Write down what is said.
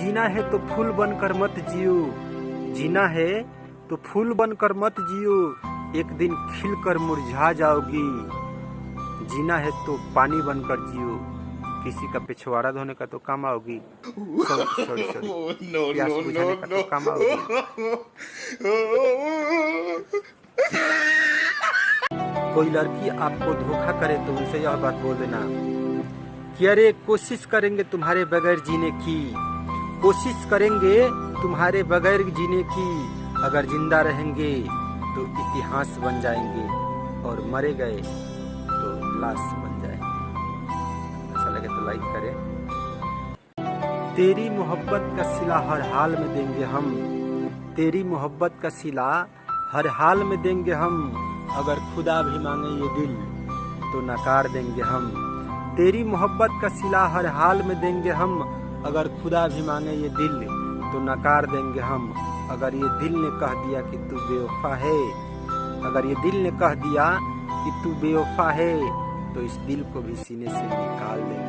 जीना है तो फूल बनकर मत जियो, जीना है तो फूल बनकर मत जियो, एक दिन खिलकर मुरझा जाओगी। जीना है तो पानी बनकर जियो, किसी का पिछवाड़ा धोने का तो काम आओगी। सॉरी प्यास बुझाने का तो काम आओगी। कोई लड़की आपको धोखा करे तो उनसे यह बात बोल देना कि अरे कोशिश करेंगे तुम्हारे बगैर जीने की, कोशिश करेंगे तुम्हारे बगैर जीने की, अगर जिंदा रहेंगे तो इतिहास बन जाएंगे और मरे गए तो लाश बन जाएंगे। अच्छा लगे तो लाइक करें। तेरी मोहब्बत का सिला हर हाल में देंगे हम, तेरी मोहब्बत का सिला हर हाल में देंगे हम, अगर खुदा भी मांगे ये दिल तो नकार देंगे हम। तेरी मोहब्बत का सिला हर हाल में देंगे हम, अगर खुदा भी मांगे ये दिल तो नकार देंगे हम। अगर ये दिल ने कह दिया कि तू बेवफा है, अगर ये दिल ने कह दिया कि तू बेवफा है, तो इस दिल को भी सीने से निकाल देंगे।